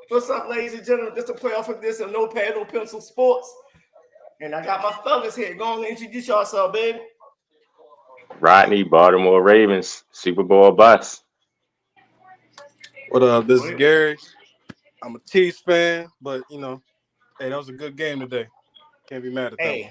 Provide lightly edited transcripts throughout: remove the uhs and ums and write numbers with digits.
What's up, ladies and gentlemen? This is a playoff of this and no pad, no pencil sports. And I got my fellas here. Go on and introduce yourself, baby. Rodney, Baltimore Ravens, Super Bowl bust. What up? This is Gary. I'm a Chiefs fan, but hey, that was a good game today. Can't be mad at that one.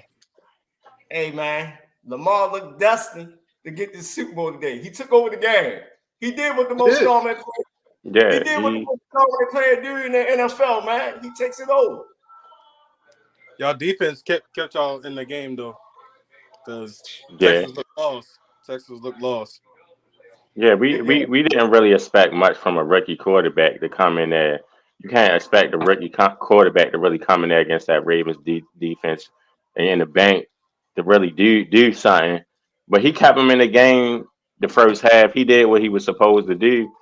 Hey, man. Lamar looked destined to get this Super Bowl today. He took over the game. He did what the most dominant player. He did what the most dominant player do in the NFL, man. He takes it over. Y'all defense kept y'all in the game though, because Texas looked lost. Yeah, we didn't really expect much from a rookie quarterback to come in there. You can't expect a rookie quarterback to really come in there against that Ravens defense and in the bank to really do something. But he kept him in the game the first half. He did what he was supposed to do.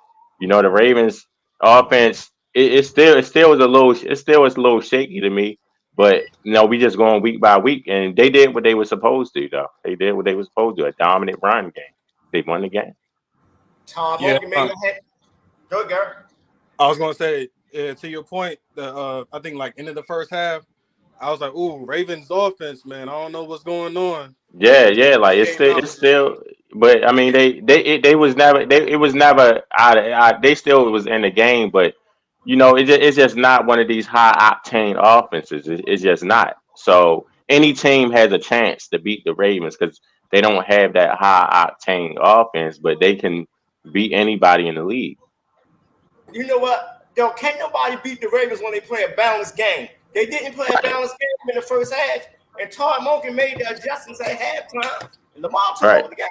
The Ravens offense it still was a little shaky to me. But we just going week by week, and they did what they were supposed to. Though they did what they were supposed to, a dominant run game. They won the game. Tom Monkey made my head. Go, girl. I was gonna say to your point that I think like end of the first half, I was like, "Ooh, Ravens offense, man. I don't know what's going on." Yeah, like it's still. But I mean, they was never it was never they still was in the game, but it's just not one of these high octane offenses. It's just not. So any team has a chance to beat the Ravens because they don't have that high octane offense, but they can beat anybody in the league. You know what? Yo, can't nobody beat the Ravens when they play a balanced game. They didn't play a balanced game in the first half, and Todd Monken made the adjustments at halftime. And Lamar took over the game.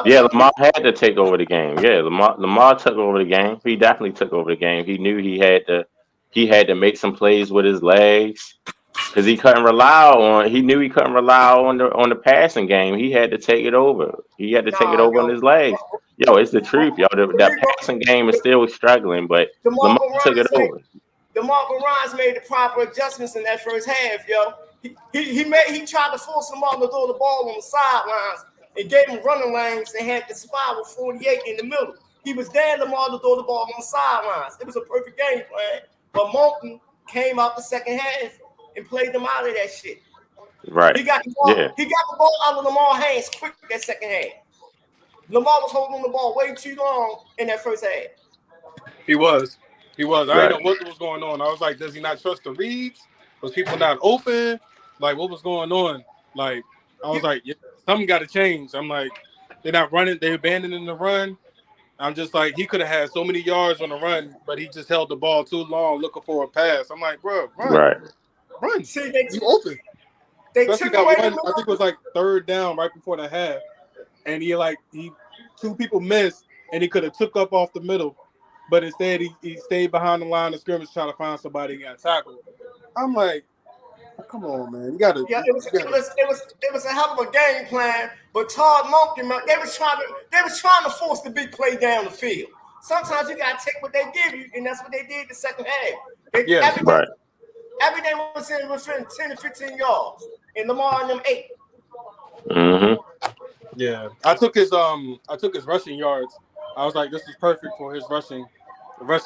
Yeah, Lamar had to take over the game. Yeah, Lamar took over the game. He definitely took over the game. He knew he had to make some plays with his legs because he couldn't rely on. He knew he couldn't rely on the passing game. He had to take it over. He had to take it over on his legs. Yo, it's the truth, yo. That passing game is still struggling, but Lamar took it over. DeMarco Ryans made the proper adjustments in that first half, yo. He tried to force Lamar to throw the ball on the sidelines and gave him running lanes and had the spy with 48 in the middle. He was there, Lamar, to throw the ball on the sidelines. It was a perfect game plan. But Monken came out the second half and played them out of that shit. Right. He got the ball out of Lamar's hands quick that second half. Lamar was holding the ball way too long in that first half. He was. I didn't know what was going on. I was like, does he not trust the reads? Was people not open? Like, what was going on? Like, I was like, yeah, something got to change. I'm like, they're not running. They're abandoning the run. I'm just like, he could have had so many yards on the run, but he just held the ball too long looking for a pass. I'm like, bro, run. See, you open. They took away one, I think it was like third down right before the half. And he two people missed, and he could have took up off the middle. But instead, he stayed behind the line of scrimmage trying to find somebody and got tackled. I'm like, come on, man. You got to. Yeah, it was a hell of a game plan. But Todd Monken, they was trying to force the big play down the field. Sometimes you got to take what they give you, and that's what they did the second half. Everything was within 10 to 15 yards, and Lamar and them 8. Mm-hmm. Yeah, I took his rushing yards. I was like, this is perfect for his rushing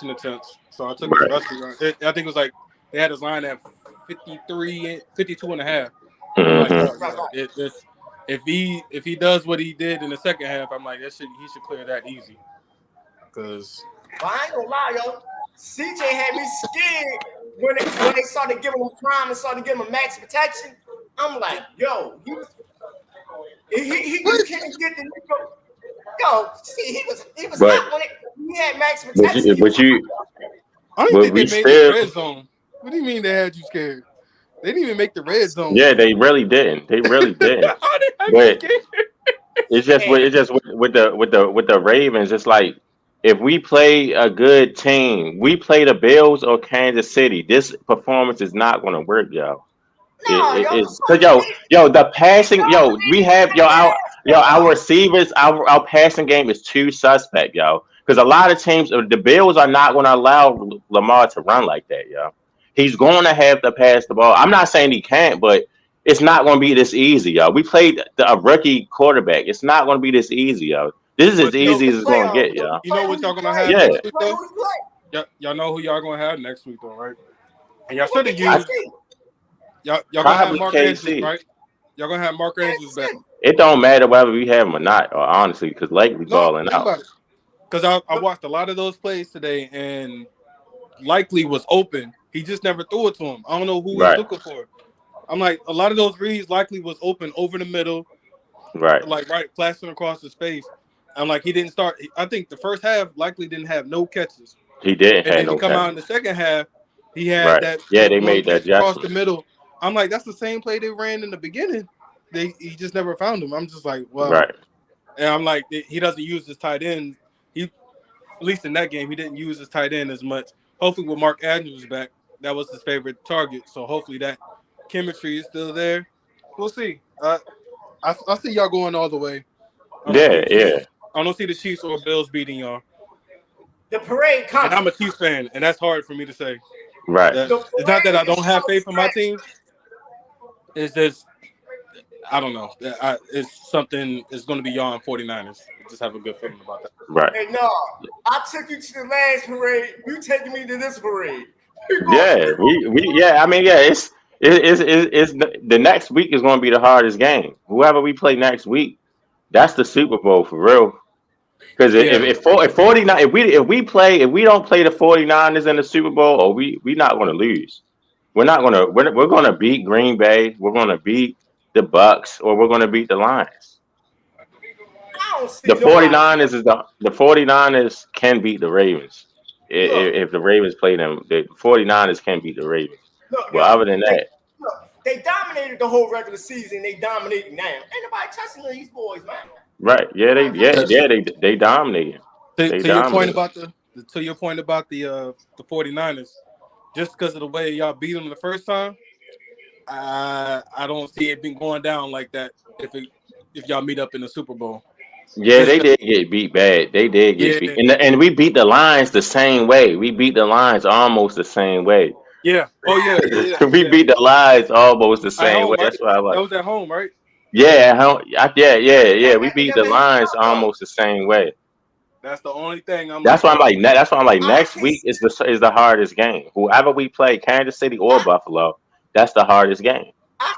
attempts. So I took his rushing yards. I think it was like they had his line at 52 and a half. Mm-hmm. If he does what he did in the second half, I'm like, he should clear that easy. Because I ain't gonna lie, yo. CJ had me scared when they started giving him prime and started giving him max protection. I'm like, yo, he just can't get the nigga. Yo, see, he was not when he had max protection. I don't think they made the red zone. What do you mean they had you scared? They didn't even make the red zone. Yeah, they really didn't. But it's just with the Ravens. It's like if we play a good team, we play the Bills or Kansas City. This performance is not going to work, yo. Because the passing, we have our receivers, our passing game is too suspect, yo. Because a lot of teams, the Bills are not going to allow Lamar to run like that, yo. He's going to have to pass the ball. I'm not saying he can't, but it's not going to be this easy, yo. We played a rookie quarterback. It's not going to be this easy, yo. This is as easy as it's going to get, yo. You know what y'all going to have? Yeah. Y'all know who y'all gonna have next week, though, right? And y'all should have KC. used y'all gonna have Mark KC. Andrews, right? Y'all gonna have Mark Andrews back. It don't matter whether we have him or not, or honestly, because Likely balling Think out. about it. Because I watched a lot of those plays today, and Likely was open. He just never threw it to him. I don't know who he's looking for. I'm like, a lot of those reads Likely was open over the middle, like flashing across his face. I'm like, he didn't start. I think the first half Likely didn't have no catches. He didn't have And then no he come catches. out in the second half, he had that they one made that across the adjustment. middle. I'm like, that's the same play they ran in the beginning. He just never found him. I'm just like, wow. Right. And I'm like, he doesn't use his tight end. He, at least in that game, he didn't use his tight end as much. Hopefully, with Mark Andrews back, that was his favorite target. So hopefully that chemistry is still there. We'll see. I see y'all going all the way. I don't see the Chiefs or Bills beating y'all. The parade comes. And I'm a Chiefs fan, and that's hard for me to say. Right. It's not that I don't have faith in my team. It's just, I don't know. It's something. It's going to be y'all and 49ers. I just have a good feeling about that. Right. Hey, no, I took you to the last parade. You taking me to this parade? Yeah, I mean, it's the next week is going to be the hardest game. Whoever we play next week, that's the Super Bowl for real. Because if 49, if we don't play the 49ers in the Super Bowl, or we not going to lose. We're going to beat Green Bay. We're going to beat the Bucks, or we're going to beat the Lions. I don't see The 49ers can beat the Ravens. If the Ravens play them, the 49ers can beat the Ravens. Well, other than that, they dominated the whole regular season. They dominating now. Ain't nobody touching these boys, man. Right? Yeah, they dominated. To your point about the 49ers, just because of the way y'all beat them the first time, I don't see it being going down like that if y'all meet up in the Super Bowl. Yeah, they did get beat bad. They did get beat, and we beat the Lions the same way. We beat the Lions almost the same way. Yeah. Oh yeah. We beat the Lions almost the same way. Right? That's why I like. That was at home, right? Yeah, We beat the Lions almost the same way. That's the only thing That's why I'm like. Next week is the hardest game. Whoever we play, Kansas City or Buffalo, that's the hardest game. I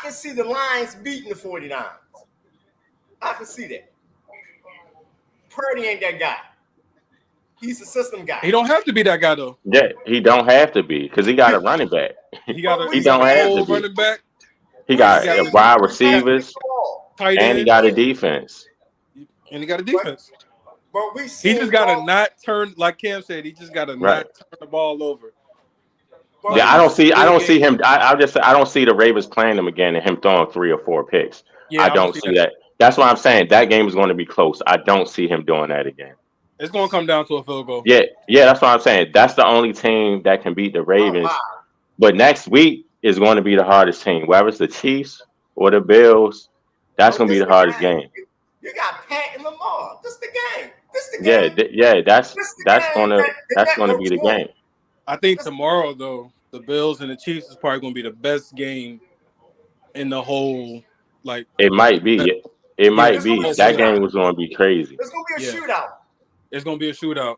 can see the Lions beating the 49ers. I can see that. Purdy ain't that guy. He's a system guy. He don't have to be that guy though. Yeah, he don't have to be because he got a running back. He don't have to be. Running back. He got wide receivers, and he got a defense. And he got a defense. But he just gotta not turn, like Cam said. He just gotta not turn the ball over. Yeah, I don't see him. I don't see the Ravens playing him again and him throwing 3 or 4 picks. Yeah, I don't see that. That's why I'm saying that game is going to be close. I don't see him doing that again. It's going to come down to a field goal. Yeah, that's what I'm saying. That's the only team that can beat the Ravens. But next week is going to be the hardest team. Whether it's the Chiefs or the Bills, that's going to be the hardest game. You got Pat and Lamar. This the game. That's going to be the game. I think tomorrow though, the Bills and the Chiefs is probably going to be the best game in the whole. Like it might be. It might be. That game was going to be crazy. It's going to be a shootout. It's going to be a shootout.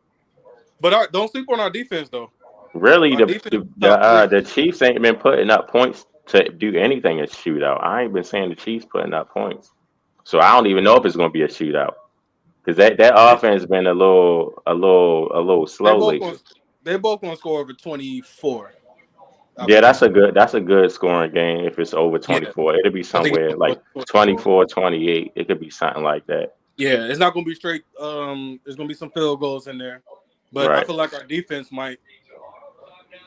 But don't sleep on our defense though. Really, the Chiefs ain't been putting up points to do anything in shootout. I ain't been saying the Chiefs putting up points, so I don't even know if it's going to be a shootout because that offense has been a little slow lately. They both going to score over 24. Yeah, that's a good scoring game. If it's over 24, it'll be somewhere like 24, 28. It could be something like that. Yeah, it's not going to be straight. There's going to be some field goals in there, but I feel like our defense might.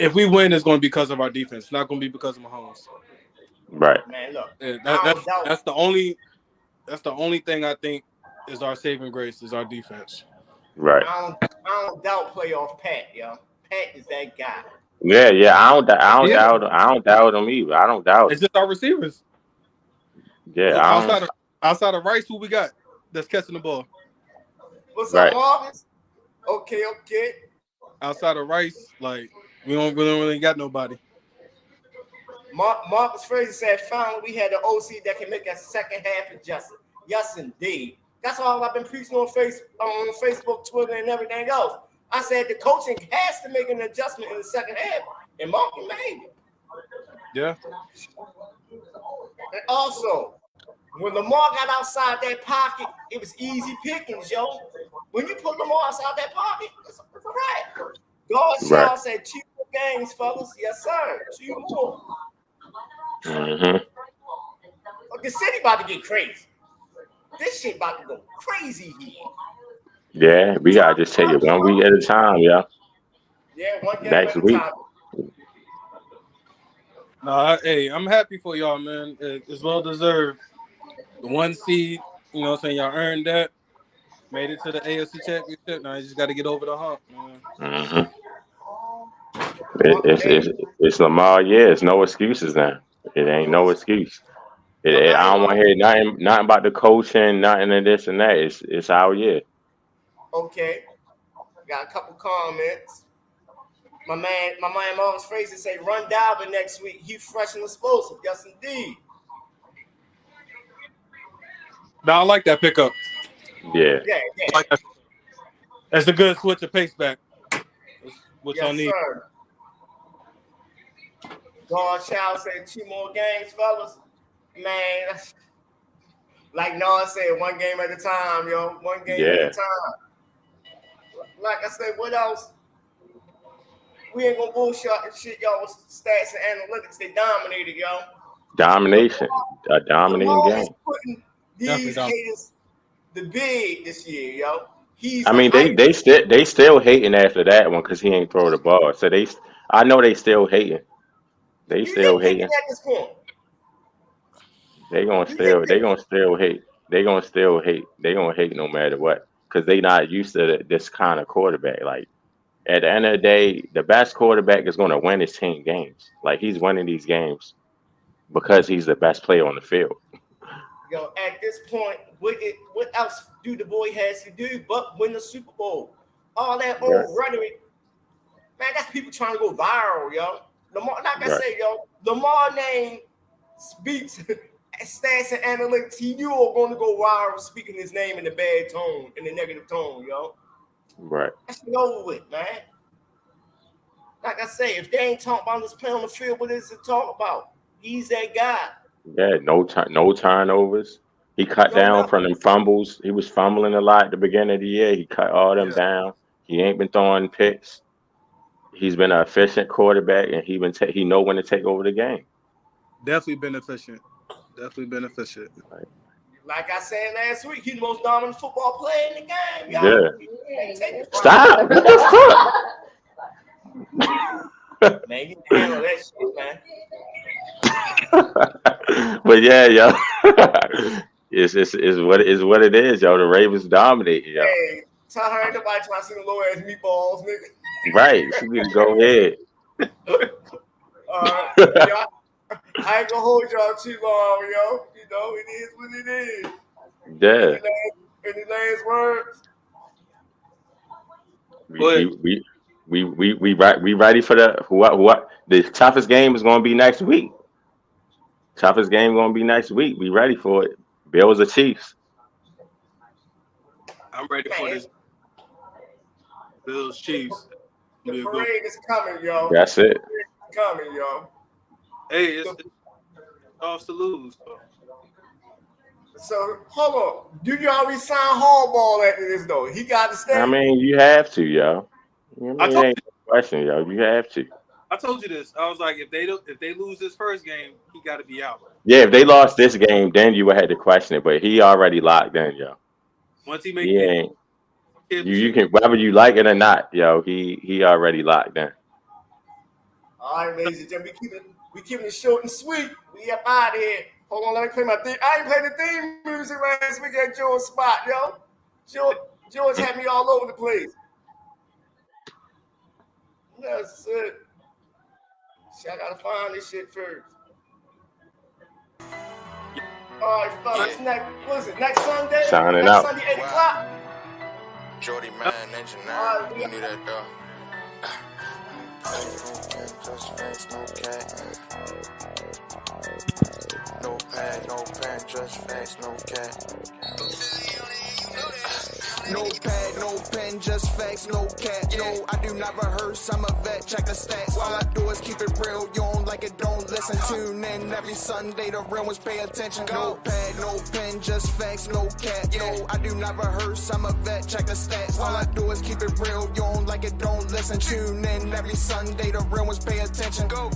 If we win, it's going to be because of our defense. It's not going to be because of Mahomes. Right. Man, look. That's the only thing I think is our saving grace is our defense. Right. I don't doubt playoff Pat, yo. Pat is that guy. Yeah. I don't doubt him either. I don't doubt. It's just our receivers. Yeah. Outside of Rice, who we got that's catching the ball? What's up, Marcus? Okay. Outside of Rice, like we don't really got nobody. Marcus Fraser said, "Finally, we had an OC that can make a second half adjustment." Yes, indeed. That's all I've been preaching on Facebook, Twitter, and everything else. I said the coaching has to make an adjustment in the second half, and Martin made it. Yeah. And also, when Lamar got outside that pocket, it was easy pickings, yo. When you put Lamar outside that pocket, it's all right. God Child said 2 more games, fellas. Yes, sir. 2 more. Mm-hmm. The city about to get crazy. This shit about to go crazy here. Yeah, we gotta just take it 1 week at a time, yeah. Yeah, 1 game Next at a week. time. No, hey, I'm happy for y'all, man. It's well deserved. The 1 seed, you know what I'm saying? Y'all earned that. Made it to the AFC Championship. Now you just got to get over the hump, man. Mm-hmm. It's Lamar. Yeah, it's no excuses now. It ain't no excuse. I don't want to hear nothing about the coaching, nothing of this and that. It's our year. Okay, got a couple comments. My man Marcus Fraser say run Dalvin next week. He fresh and explosive. Yes, indeed. Now I like that pickup. Yeah. Like that. That's a good switch of pace back. That's what y'all need. Sir. God Child said 2 more games, fellas. Man, like Noah said, 1 game at a time, yo. 1 game at a time. Like I said, what else? We ain't gonna bullshit shit, y'all, with stats and analytics. They dominated, yo. Domination. A dominating game. Putting these haters the big this year, yo. They still hating after that one because he ain't throw the ball. So I know they still hating. They still hating. At this point. They gonna still hate. They gonna still hate. They gonna hate no matter what because they not used to this kind of quarterback. Like at the end of the day, the best quarterback is gonna win his team games. Like he's winning these games because he's the best player on the field. Yo, at this point, what else do the boy has to do but win the Super Bowl? All that old rhetoric, man, that's people trying to go viral, yo. Lamar, like I say, yo, Lamar name speaks stats and analytics. You are going to go viral speaking his name in a bad tone, in a negative tone, yo. Right. That's over with, man. Like I say, if they ain't talking about this play on the field, what is it to talk about? He's that guy. Yeah, no turnovers. He cut down from them fumbles. He was fumbling a lot at the beginning of the year. He cut all them down. He ain't been throwing picks. He's been an efficient quarterback, and he know when to take over the game. Definitely been efficient. Right. Like I said last week, he's the most dominant football player in the game, y'all. Yeah. Stop. What the fuck? Man, you can handle that shit, man. But yeah, yo. it's what it is, yo. The Ravens dominate, yo. Hey, tell her ain't nobody trying to see the low ass meatballs, nigga. Right. She need to go ahead. Y'all, I ain't gonna hold y'all too long, yo. You know, it is what it is. Yeah. Any last words? We ready for what the toughest game is gonna be next week. Toughest game gonna be next week. We ready for it. Bills or Chiefs. I'm ready for this. Bills Chiefs. The parade is coming, yo. That's it. It's coming, yo. Hey, it's off to lose. So hold on. Do you already sign Hardball after this though? He got to stay. I mean, you have to, yo. Ain't no question, yo. You have to. I told you this. I was like, if they lose this first game, he got to be out. Yeah, if they lost this game, then you would have to question it. But he already locked in, yo. Once he makes it, you can whether you like it or not, yo. He already locked in. All right, ladies and gentlemen, we keeping it short and sweet. We up out of here. Hold on, let me play my theme. I ain't played the theme music last week at George's spot, yo. George had me all over the place. That's it. See, I gotta find this shit first. All right, fellas. Next Sunday. Signing next out. Sunday, 8 o'clock. Jordy Man, Engine 9. You knew that though. No pad, no pen, just facts, no cat. No pad, no pen, just facts, no cat. No, I do not rehearse, I'm a vet, check the stats. All I do is keep it real, you don't like it, don't listen. Tune in every Sunday, the real ones pay attention. No pad, no pen, just facts, no cap. No, I do not rehearse, I'm a vet, check the stats. All I do is keep it real, you don't like it, don't listen. Tune in every Sunday, the real ones pay attention. Go.